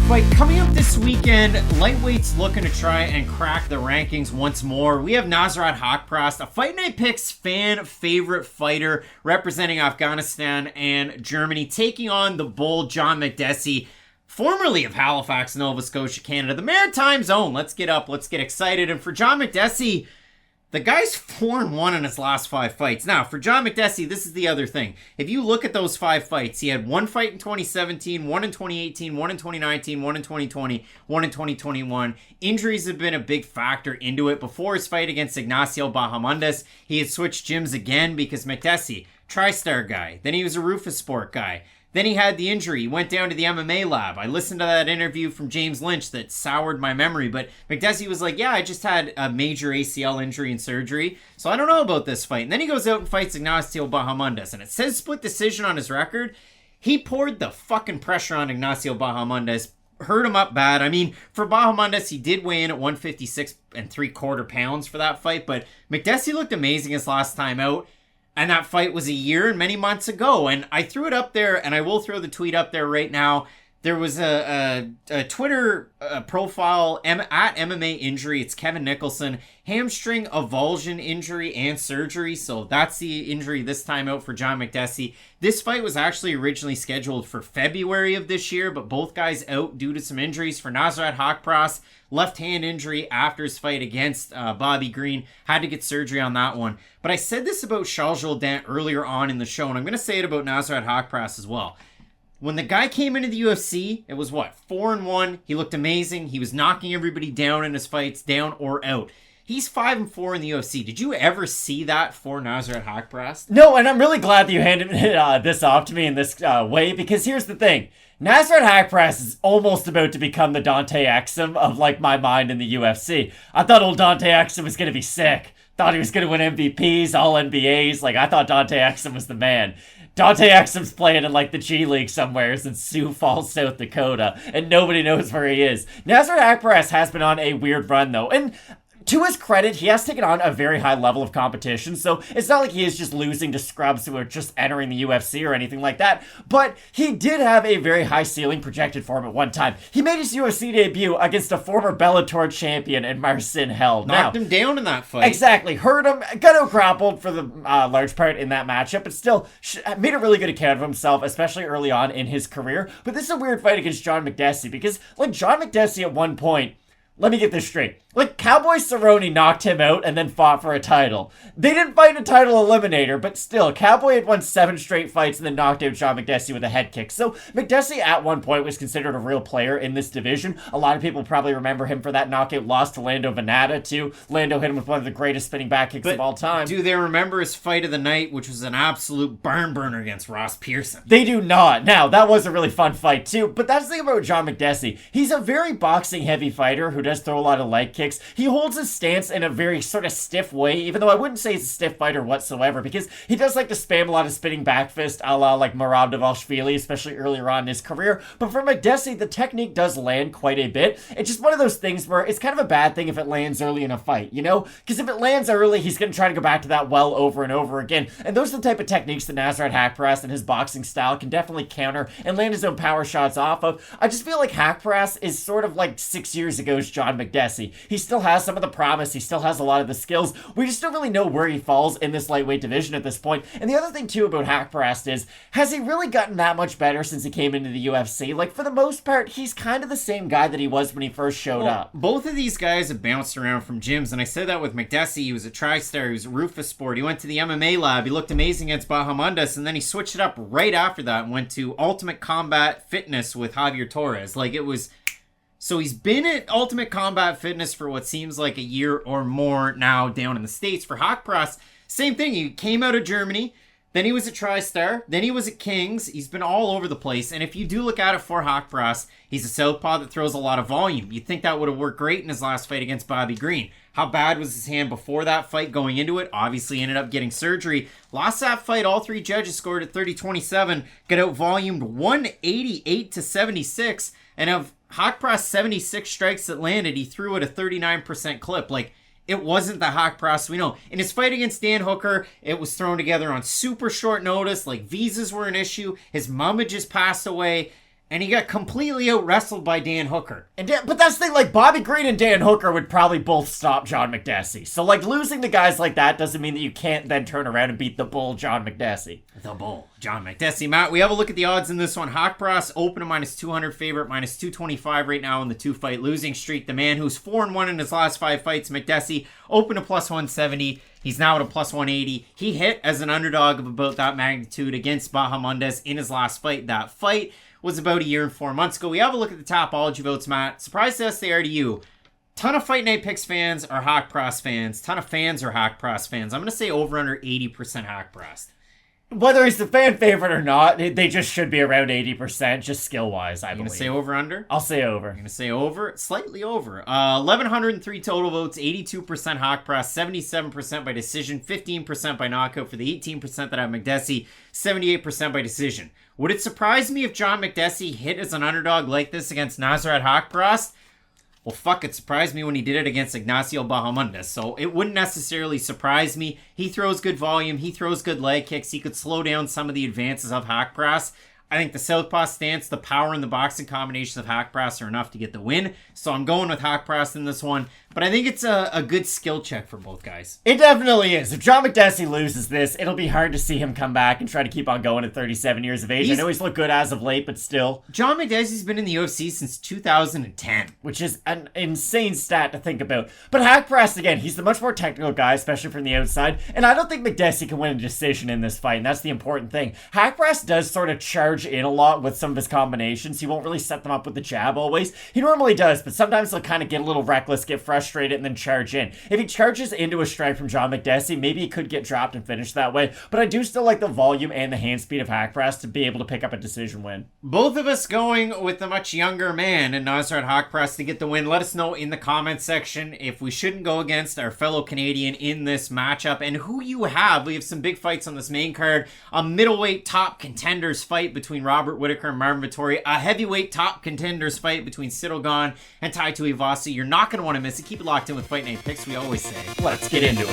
fight coming up this weekend. Lightweight's looking to try and crack the rankings once more. We have Nasrat Haqparast, a Fight Night Picks fan favorite fighter representing Afghanistan and Germany, taking on the bold John Makdessi, formerly of Halifax, Nova Scotia, Canada, the Maritime Zone. Let's get up, let's get excited. And for John Makdessi, the guy's 4-1 in his last 5 fights. Now, for John Makdessi, this is the other thing. If you look at those 5 fights, he had 1 fight in 2017, 1 in 2018, 1 in 2019, 1 in 2020, 1 in 2021. Injuries have been a big factor into it. Before his fight against Ignacio Bahamondes, he had switched gyms again because Makdessi, TriStar guy. Then he was a Roufusport guy. Then he had the injury. He went down to the MMA lab. I listened to that interview from James Lynch that soured my memory, but Makdessi was like, yeah, I just had a major ACL injury and surgery, so I don't know about this fight. And then he goes out and fights Ignacio Bahamondes, and it says split decision on his record. He poured the fucking pressure on Ignacio Bahamondes, hurt him up bad. I mean, for Bahamondes, he did weigh in at 156 3/4 pounds for that fight, but Makdessi looked amazing his last time out. And that fight was a year and many months ago. And I threw it up there, and I will throw the tweet up there right now. There was a Twitter profile at MMA Injury. It's Kevin Nicholson. Hamstring avulsion injury and surgery. So that's the injury this time out for John Makdessi. This fight was actually originally scheduled for February of this year, but both guys out due to some injuries. For Nasrat Haqparast, left hand injury after his fight against Bobby Green. Had to get surgery on that one. But I said this about Jourdain earlier on in the show, and I'm going to say it about Nasrat Haqparast as well. When the guy came into the UFC, it was 4-1. He looked amazing. He was knocking everybody down in his fights, down or out. He's 5-4 in the UFC. Did you ever see that for Nasrat Haqparast? No, and I'm really glad that you handed this off to me in this way, because here's the thing. Nasrat Haqparast is almost about to become the Dante Exum of, my mind in the UFC. I thought old Dante Exum was going to be sick. Thought he was going to win MVPs, all NBAs. I thought Dante Exum was the man. Dante Exum's playing in the G League somewhere in Sioux Falls, South Dakota, and nobody knows where he is. Nasrat Haqparast has been on a weird run, though, and to his credit, he has taken on a very high level of competition, so it's not like he is just losing to scrubs who are just entering the UFC or anything like that, but he did have a very high ceiling projected for him at one time. He made his UFC debut against a former Bellator champion in Marcin Held. Knocked him down in that fight. Exactly. Hurt him, got out grappled for the large part in that matchup, but still made a really good account of himself, especially early on in his career. But this is a weird fight against John Makdessi, because John Makdessi at one point, let me get this straight. Cowboy Cerrone knocked him out and then fought for a title. They didn't fight a title eliminator, but still, Cowboy had won 7 straight fights and then knocked out John Makdessi with a head kick. So Makdessi at one point was considered a real player in this division. A lot of people probably remember him for that knockout loss to Lando Venata, too. Lando hit him with one of the greatest spinning back kicks of all time. Do they remember his fight of the night, which was an absolute barn burner against Ross Pearson? They do not. Now, that was a really fun fight, too. But that's the thing about John Makdessi. He's a very boxing-heavy fighter who does throw a lot of leg kicks. He holds his stance in a very sort of stiff way, even though I wouldn't say he's a stiff fighter whatsoever, because he does like to spam a lot of spinning back fist a la Merab Dvalishvili, especially earlier on in his career. But for Makdessi, the technique does land quite a bit. It's just one of those things where it's kind of a bad thing if it lands early in a fight, Because if it lands early, he's going to try to go back to that well over and over again. And those are the type of techniques that Nasrat Haqparast and his boxing style can definitely counter and land his own power shots off of. I just feel like Haqparast is sort of 6 years ago's John Makdessi. He still has some of the promise. He still has a lot of the skills. We just don't really know where he falls in this lightweight division at this point. And the other thing, too, about Haqparast is, has he really gotten that much better since he came into the UFC? For the most part, he's kind of the same guy that he was when he first showed up. Both of these guys have bounced around from gyms, and I said that with Makdessi. He was a TriStar. He was a Roufusport. He went to the MMA lab. He looked amazing against Bahamondes, and then he switched it up right after that and went to Ultimate Combat Fitness with Javier Torres. It was... So he's been at Ultimate Combat Fitness for what seems like a year or more now down in the States. For Haqparast, same thing. He came out of Germany, then he was at TriStar, then he was at Kings. He's been all over the place. And if you do look at it for Haqparast, he's a southpaw that throws a lot of volume. You'd think that would have worked great in his last fight against Bobby Green. How bad was his hand before that fight going into it? Obviously ended up getting surgery. Lost that fight. All 3 judges scored at 30-27. Got out volumed 188-76. And of Haqparast 76 strikes that landed, he threw at a 39% clip. It wasn't the Haqparast we know. In his fight against Dan Hooker, it was thrown together on super short notice. Visas were an issue. His mom had just passed away. And he got completely out-wrestled by Dan Hooker. But that's the thing, like, Bobby Green and Dan Hooker would probably both stop John Makdessi. So, like, losing to guys like that doesn't mean that you can't then turn around and beat the bull, John Makdessi. The bull, John Makdessi. Matt, we have a look at the odds in this one. Haqparast open a -200 favorite, -225 right now in the 2-fight losing streak. The man who's 4-1 in his last 5 fights, Makdessi, open a +170. He's now at a +180. He hit as an underdog of about that magnitude against Bahamondes in his last fight. That fight was about a year and 4 months ago. We have a look at the Tapology votes, Matt. Surprised us they are to you. Ton of Fight Night Picks fans are Haqparast fans. Ton of fans are Haqparast fans. I'm going to say over under 80% Haqparast. Whether he's the fan favorite or not, they just should be around 80%, just skill-wise, I believe. You going to say over under? I'll say over. You're going to say over? Slightly over. 1,103 total votes, 82% Haqparast, 77% by decision, 15% by knockout for the 18% that have Makdessi, 78% by decision. Would it surprise me if John Makdessi hit as an underdog like this against Nasrat Haqparast? Well, fuck, it surprised me when he did it against Ignacio Bahamondes, so it wouldn't necessarily surprise me. He throws good volume, he throws good leg kicks, he could slow down some of the advances of Haqparast. I think the southpaw stance, the power, and the boxing combinations of Haqparast are enough to get the win, so I'm going with Haqparast in this one. But I think it's a good skill check for both guys. It definitely is. If John Makdessi loses this, it'll be hard to see him come back and try to keep on going at 37 years of age. I know he's looked good as of late, but still. John Makdessi's been in the UFC since 2010. Which is an insane stat to think about. But Haqparast, again, he's the much more technical guy, especially from the outside. And I don't think Makdessi can win a decision in this fight, and that's the important thing. Haqparast does sort of charge in a lot with some of his combinations. He won't really set them up with the jab always. He normally does, but sometimes he'll kind of get a little reckless, get frustrated, and then charge in. If he charges into a strike from John Makdessi, maybe he could get dropped and finished that way, but I do still like the volume and the hand speed of Haqparast to be able to pick up a decision win. Both of us going with the much younger man in Nasrat Haqparast to get the win. Let us know in the comments section if we shouldn't go against our fellow Canadian in this matchup and who you have. We have some big fights on this main card. A middleweight top contenders fight between Robert Whittaker and Marvin Vettori. A heavyweight top contenders fight between Gane and Tuivasa. You're not going to want to miss it. Keep it locked in with Fight Night Picks. We always say, let's get into it.